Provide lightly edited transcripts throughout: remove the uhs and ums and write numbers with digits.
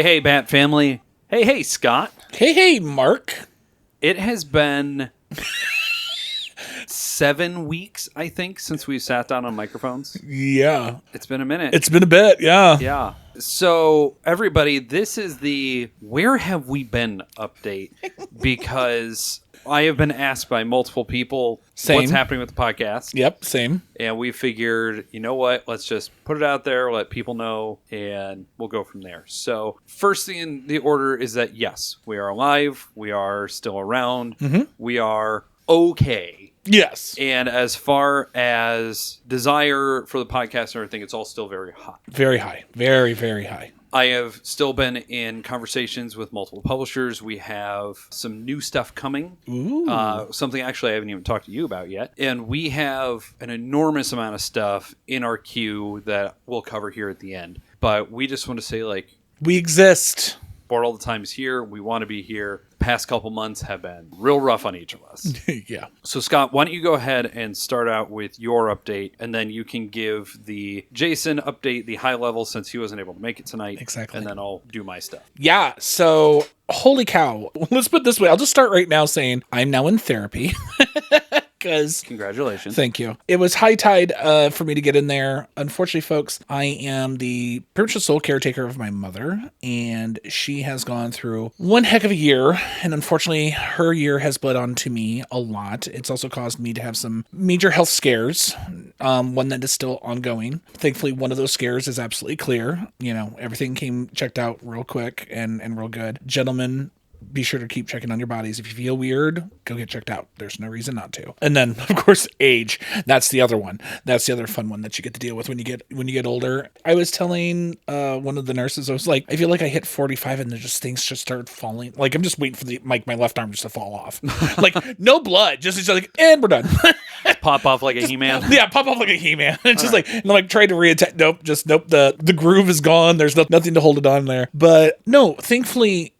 Hey, BATT Family. Hey, Scott. Hey, Mark. It has been 7 weeks, I think, since we sat down on microphones. Yeah. It's been a minute. It's been a bit, yeah. Yeah. So, everybody, this is the Where Have We Been update, because I have been asked by multiple people what's happening with the podcast. Yep, same. And we figured, you know what, let's just put it out there, let people know, and we'll go from there. So, first thing in the order is that, yes, we are alive. We are still around. Mm-hmm. We are okay. Yes. And as far as desire for the podcast and everything, it's all still very high. Very high. Very, very high. I have still been in conversations with multiple publishers. We have some new stuff coming. Ooh. Something actually I haven't even talked to you about yet. And we have an enormous amount of stuff in our queue that we'll cover here at the end. But we just want to say, like, we exist. Board All the Time is here. We want to be here. Past couple months have been real rough on each of us. Yeah. So, Scott, why don't you go ahead and start out with your update, and then you can give the Jason update, the high level, since he wasn't able to make it tonight. Exactly. And then I'll do my stuff. Yeah, so holy cow. Let's put it this way. I'll just start right now saying I'm now in therapy. Congratulations. Thank you. It was high tide for me to get in there. Unfortunately, folks, I am the pretty much the sole caretaker of my mother, and she has gone through one heck of a year, and unfortunately, her year has bled onto me a lot. It's also caused me to have some major health scares, one that is still ongoing. Thankfully, one of those scares is absolutely clear. You know, everything came checked out real quick and real good. Gentlemen, be sure to keep checking on your bodies. If you feel weird, go get checked out. There's no reason not to. And then, of course, age. That's the other one. That's the other fun one that you get to deal with when you get older. I was telling one of the nurses, I was like, I feel like I hit 45 and things just started falling. Like, I'm just waiting for my left arm just to fall off. Like, no blood. Just like, and we're done. Pop off like a He-Man? Yeah, pop off like a He-Man. It's just right. And I'm like, trying to reattach. Nope. The groove is gone. There's nothing to hold it on there. But no, thankfully,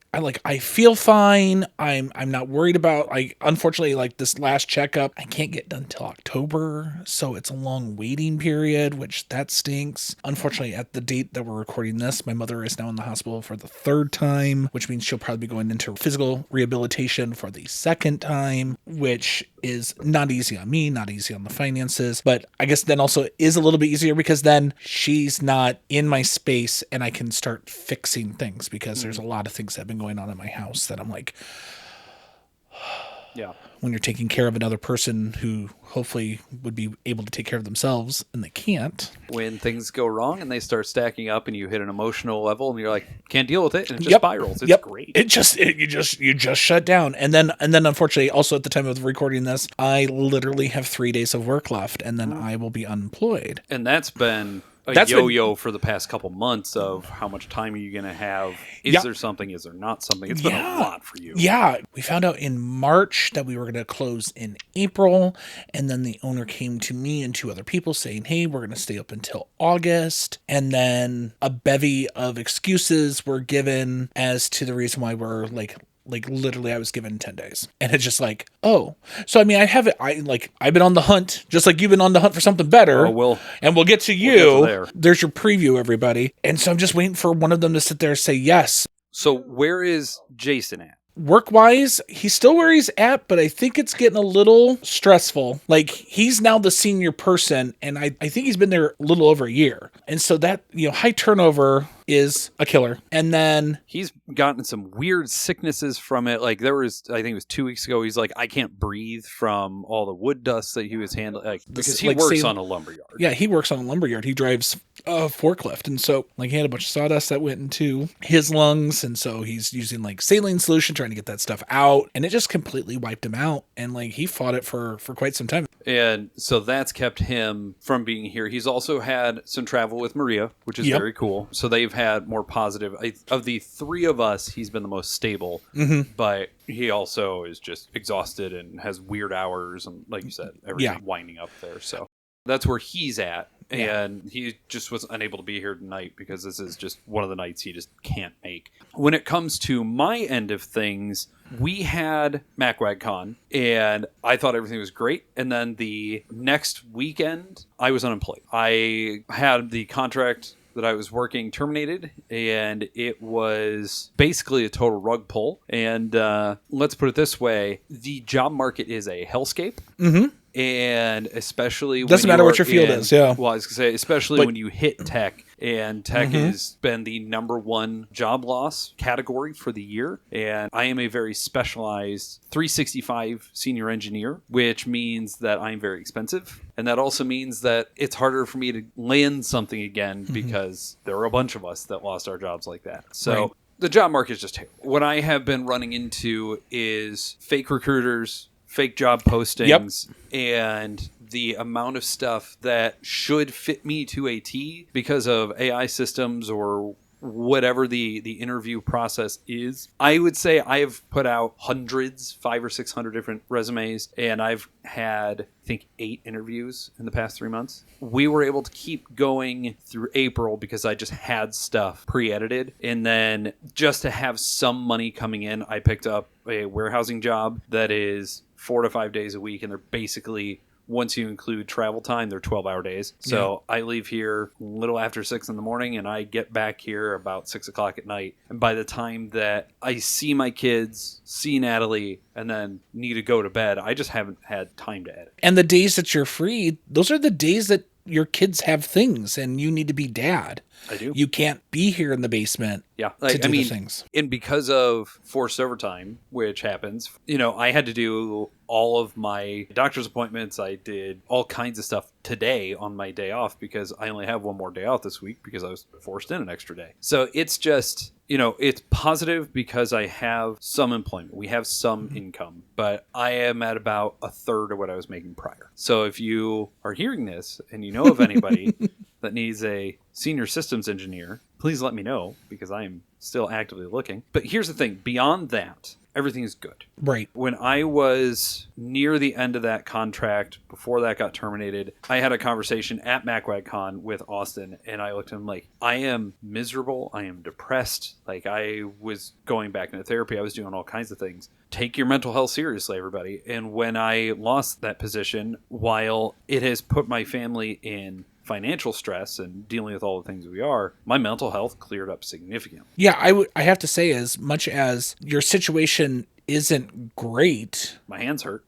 I feel fine. I'm not worried about, unfortunately, this last checkup, I can't get done till October. So it's a long waiting period, which that stinks. Unfortunately, at the date that we're recording this, my mother is now in the hospital for the third time, which means she'll probably be going into physical rehabilitation for the second time, which is not easy on me, not easy on the finances. But I guess then also is a little bit easier because then she's not in my space and I can start fixing things because there's a lot of things that have been going on in my house that I'm like, yeah. When you're taking care of another person who hopefully would be able to take care of themselves and they can't. When things go wrong and they start stacking up and you hit an emotional level and you're like, can't deal with it, and it just spirals. It's great. You just shut down. And then unfortunately, also at the time of recording this, I literally have 3 days of work left and then I will be unemployed. And that's been a yo-yo for the past couple months of how much time are you going to have? Is there something? Is there not something? It's been a lot for you. Yeah. We found out in March that we were going to close in April. And then the owner came to me and two other people saying, hey, we're going to stay up until August. And then a bevy of excuses were given as to the reason why we're literally I was given 10 days and it's just like, oh, so I mean, I've been on the hunt just like you've been on the hunt for something better. And we'll get to you. We'll get to There's your preview, everybody. And so I'm just waiting for one of them to sit there and say yes. So where is Jason at? Work-wise, he's still where he's at, but I think it's getting a little stressful. Like, he's now the senior person, and I think he's been there a little over a year. And so that, high turnover is a killer. And then he's gotten some weird sicknesses from it. Like, there was, I think it was 2 weeks ago, he's like, I can't breathe from all the wood dust that he was handling. Because he works on a lumberyard. Yeah, he works on a lumberyard. He drives a forklift. And so, he had a bunch of sawdust that went into his lungs. And so he's using, saline solution, trying to get that stuff out. And it just completely wiped him out. And, he fought it for quite some time. And so that's kept him from being here. He's also had some travel with Maria, which is very cool. So they've had more positive. Of the three of us, he's been the most stable. Mm-hmm. But he also is just exhausted and has weird hours. And like you said, everything winding up there. So that's where he's at. And he just was unable to be here tonight because this is just one of the nights he just can't make. When it comes to my end of things, we had MacWagCon, and I thought everything was great. And then the next weekend, I was unemployed. I had the contract that I was working terminated, and it was basically a total rug pull. And let's put it this way, the job market is a hellscape. And especially doesn't matter what your field is. Well, I was gonna say, especially when you hit tech, and tech has been the number one job loss category for the year. And I am a very specialized 365 senior engineer, which means that I'm very expensive. And that also means that it's harder for me to land something again because there are a bunch of us that lost our jobs like that. So the job market is just terrible. What I have been running into is fake recruiters, fake job postings, and the amount of stuff that should fit me to a T because of AI systems or whatever the interview process is. I would say I have put out hundreds, 500 or 600 different resumes, and I've had, I think, 8 interviews in the past 3 months. We were able to keep going through April because I just had stuff pre-edited. And then just to have some money coming in, I picked up a warehousing job that is 4 to 5 days a week, and they're basically, once you include travel time, they're 12-hour days. So I leave here a little after 6 in the morning, and I get back here about 6 o'clock at night. And by the time that I see my kids, see Natalie, and then need to go to bed, I just haven't had time to edit. And the days that you're free, those are the days that your kids have things, and you need to be dad. I do. You can't be here in the basement to do the things. And because of forced overtime, which happens, I had to do all of my doctor's appointments. I did all kinds of stuff today on my day off because I only have one more day off this week because I was forced in an extra day. So it's just, it's positive because I have some employment. We have some income, but I am at about a third of what I was making prior. So if you are hearing this and you know of anybody that needs a senior systems engineer, please let me know because I am still actively looking. But here's the thing. Beyond that, everything is good. Right. When I was near the end of that contract, before that got terminated, I had a conversation at MacWagCon with Austin, and I looked at him like, I am miserable. I am depressed. Like, I was going back into therapy. I was doing all kinds of things. Take your mental health seriously, everybody. And when I lost that position, while it has put my family in financial stress and dealing with all the things we are, my mental health cleared up significantly. Yeah, I have to say, as much as your situation isn't great, my hands hurt.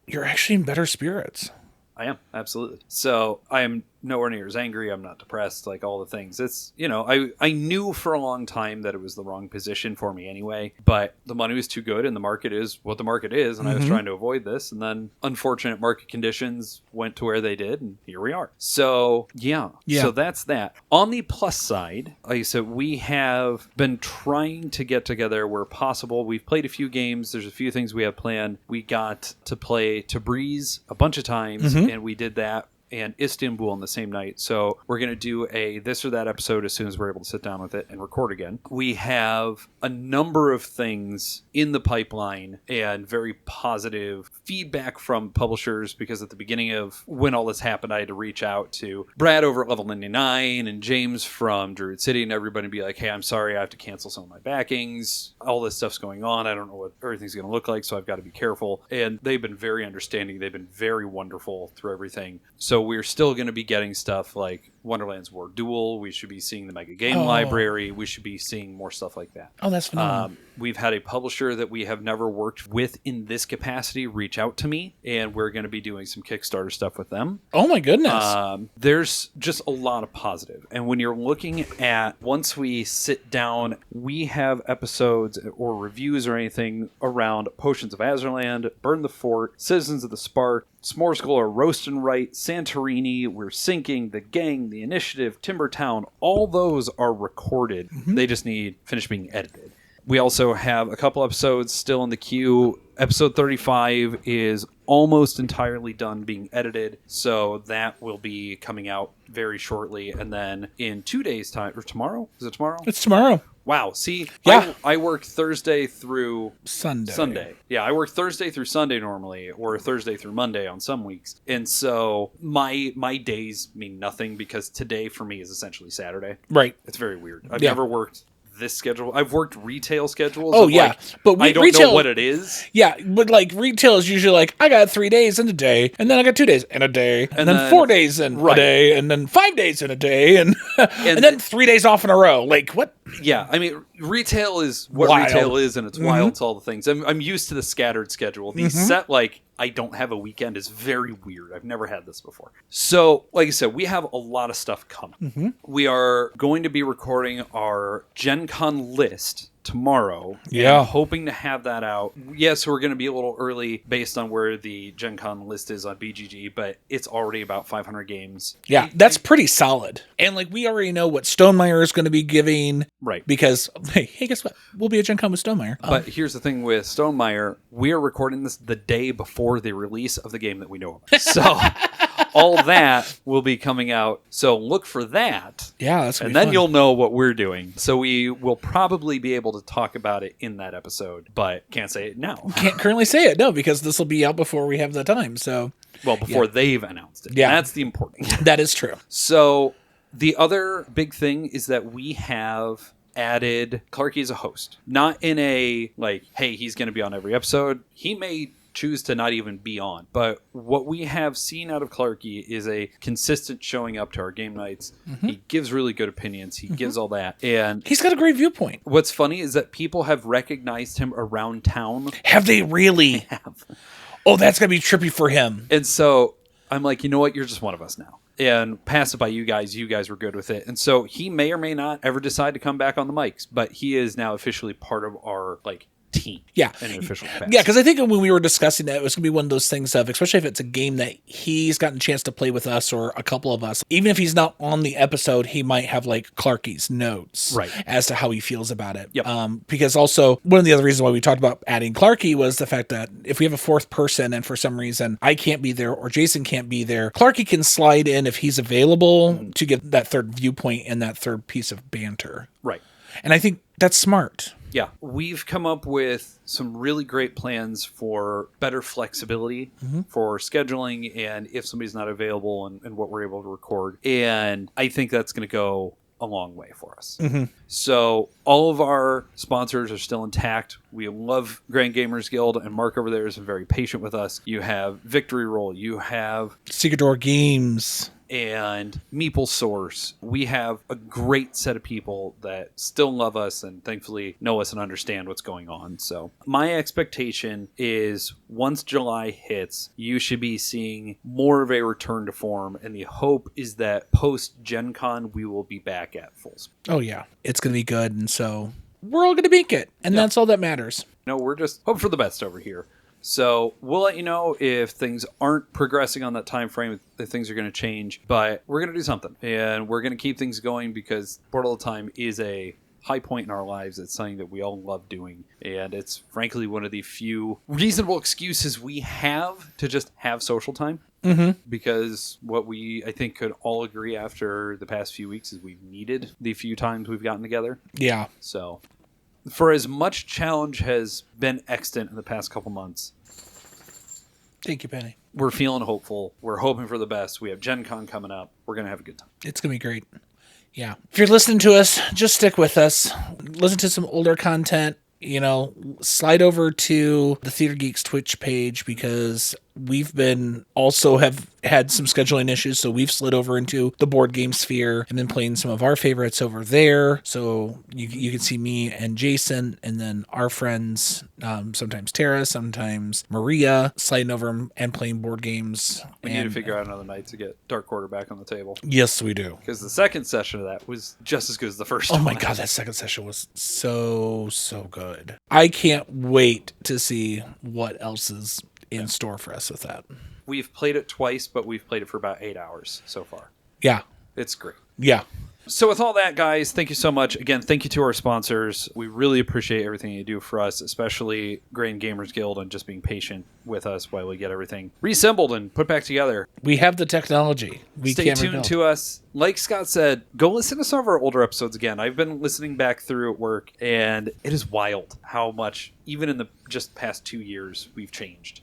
You're actually in better spirits. I am, absolutely. So I am nowhere near as angry. I'm not depressed, like all the things. It's, I knew for a long time that it was the wrong position for me anyway, but the money was too good and the market is what the market is. And I was trying to avoid this. And then unfortunate market conditions went to where they did. And here we are. So yeah. So that's that. On the plus side, like I said, we have been trying to get together where possible. We've played a few games. There's a few things we have planned. We got to play Tabriz a bunch of times and we did that and Istanbul on the same night. So we're going to do a this or that episode as soon as we're able to sit down with it and record again. We have a number of things in the pipeline and very positive feedback from publishers because at the beginning of when all this happened, I had to reach out to Brad over at Level 99 and James from Druid City and everybody be like, hey, I'm sorry, I have to cancel some of my backings. All this stuff's going on. I don't know what everything's going to look like, so I've got to be careful. And they've been very understanding. They've been very wonderful through everything. So we're still going to be getting stuff like Wonderland's War Duel. We should be seeing the Mega Game Library. We should be seeing more stuff like that. Oh, that's phenomenal. We've had a publisher that we have never worked with in this capacity reach out to me, and we're going to be doing some Kickstarter stuff with them. Oh, my goodness. There's just a lot of positive. And when you're looking at, once we sit down, we have episodes or reviews or anything around Potions of Azurland, Burn the Fort, Citizens of the Spark, S'mores Galore, Roast and Write, Santorini, We're Sinking, The Gang, The Initiative, Timbertown. All those are recorded. They just need finished being edited. We also have a couple episodes still in the queue. Episode 35 is almost entirely done being edited, so that will be coming out very shortly. And then in 2 days' time, or tomorrow? Is it tomorrow? It's tomorrow. Wow. See, yeah. I work Thursday through Sunday. Yeah, I work Thursday through Sunday normally, or Thursday through Monday on some weeks. And so my days mean nothing because today for me is essentially Saturday. Right. It's very weird. I've never worked this schedule. I've worked retail schedules. Oh, yeah. But I don't retail, know what it is. Yeah, but like retail is usually like, I got 3 days in a day, and then I got 2 days in a day, and then 4 days in a day, and then 5 days in a day, and then 3 days off in a row. Like, what? Yeah, I mean, retail is what retail is, and it's wild to all the things. I'm used to the scattered schedule. The set, like, I don't have a weekend is very weird. I've never had this before. So, like I said, we have a lot of stuff coming. We are going to be recording our Gen Con list tomorrow. Yeah. Hoping to have that out. Yes, we're going to be a little early based on where the Gen Con list is on BGG, but it's already about 500 games. Yeah, that's pretty solid. And like we already know what Stonemeyer is going to be giving. Right. Because, hey, guess what? We'll be at Gen Con with Stonemeyer. But here's the thing with Stonemeyer. We are recording this the day before the release of the game that we know of. So all that will be coming out. So look for that. Yeah, that's and then fun. You'll know what we're doing. So we will probably be able to talk about it in that episode, but can't say it now. Can't currently say it, no, because this will be out before we have the time. So, well, before they've announced it. Yeah, that's the important thing. That is true. So the other big thing is that we have added Clarky as a host. Not in a like, hey, he's going to be on every episode. He may choose to not even be on. But what we have seen out of Clarky is a consistent showing up to our game nights. He gives really good opinions. He gives all that. And he's got a great viewpoint. What's funny is that people have recognized him around town. Have they really? They have. Oh, that's going to be trippy for him. And so I'm like, you know what? You're just one of us now. And pass it by you guys. You guys were good with it. And so he may or may not ever decide to come back on the mics, but he is now officially part of our team. Yeah. In an official capacity. Yeah, because I think when we were discussing that, it was going to be one of those things of, especially if it's a game that he's gotten a chance to play with us or a couple of us, even if he's not on the episode, he might have Clarky's notes as to how he feels about it. Yep. Because also, one of the other reasons why we talked about adding Clarky was the fact that if we have a fourth person and for some reason I can't be there or Jason can't be there, Clarky can slide in if he's available to get that third viewpoint and that third piece of banter. Right. And I think that's smart. Yeah, we've come up with some really great plans for better flexibility for scheduling and if somebody's not available and what we're able to record. And I think that's going to go a long way for us. So all of our sponsors are still intact. We love Grand Gamers Guild, and Mark over there is very patient with us. You have Victory Roll. You have Secret Door Games. And Meeple Source. We have a great set of people that still love us and thankfully know us and understand what's going on. So my expectation is once July hits, you should be seeing more of a return to form. And the hope is that post Gen Con, we will be back at full speed. Oh, yeah. It's going to be good. And so we're all going to make it. And that's all that matters. No, we're just hope for the best over here. So we'll let you know if things aren't progressing on that time frame, if things are going to change. But we're going to do something. And we're going to keep things going because Portal of Time is a high point in our lives. It's something that we all love doing. And it's frankly one of the few reasonable excuses we have to just have social time. Because what we, I think, could all agree after the past few weeks is we've needed the few times we've gotten together. Yeah. So for as much challenge has been extant in the past couple months. Thank you, Penny. We're feeling hopeful. We're hoping for the best. We have Gen Con coming up. We're going to have a good time. It's going to be great. Yeah. If you're listening to us, just stick with us. Listen to some older content. You know, slide over to the Theater Geeks Twitch page because we've been also have had some scheduling issues. So we've slid over into the board game sphere and been playing some of our favorites over there. So you can see me and Jason and then our friends, sometimes Tara, sometimes Maria, sliding over and playing board games. We need to figure out another night to get Dark Quarter back on the table. Yes, we do. Because the second session of that was just as good as the first one. Oh my God, that second session was so good. I can't wait to see what else is in store for us with that. We've played it twice, but we've played it for about 8 hours so far. Yeah. It's great. Yeah. So with all that, guys, thank you so much. Again, thank you to our sponsors. We really appreciate everything you do for us, especially Grand Gamers Guild and just being patient with us while we get everything reassembled and put back together. We have the technology. Stay tuned to us. Like Scott said, go listen to some of our older episodes again. I've been listening back through at work, and it is wild how much, even in the just past 2 years, we've changed.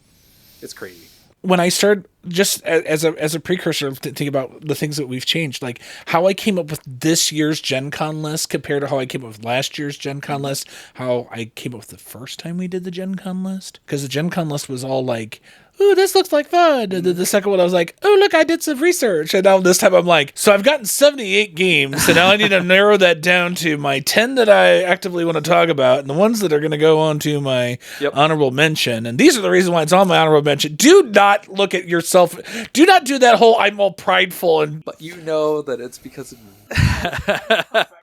It's crazy. when I started, just as a precursor to think about the things that we've changed, like how I came up with this year's Gen Con list compared to how I came up with last year's Gen Con list, how I came up with the first time we did the Gen Con list. Because the Gen Con list was all like, ooh, this looks like fun. And then the second one, I was like, oh, look, I did some research. And now this time I'm like, so I've gotten 78 games, and now I need to narrow that down to my 10 that I actively want to talk about, and the ones that are going to go on to my honorable mention. And these are the reasons why it's on my honorable mention. Do not look at yourself. Do not do that whole I'm all prideful. But you know that it's because of me.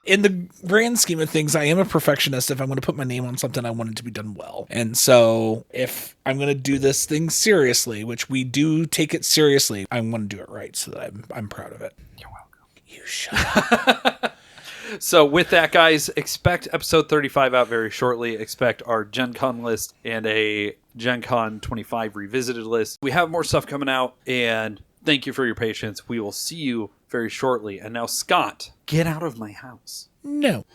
In the grand scheme of things, I am a perfectionist. If I'm going to put my name on something, I want it to be done well. And so if I'm going to do this thing seriously, which we do take it seriously, I want to do it right so that I'm proud of it. You're welcome. You shut up. So with that, guys, expect episode 35 out very shortly. Expect our Gen Con list and a Gen Con 25 revisited list. We have more stuff coming out, and thank you for your patience. We will see you very shortly. And now, Scott, get out of my house. No.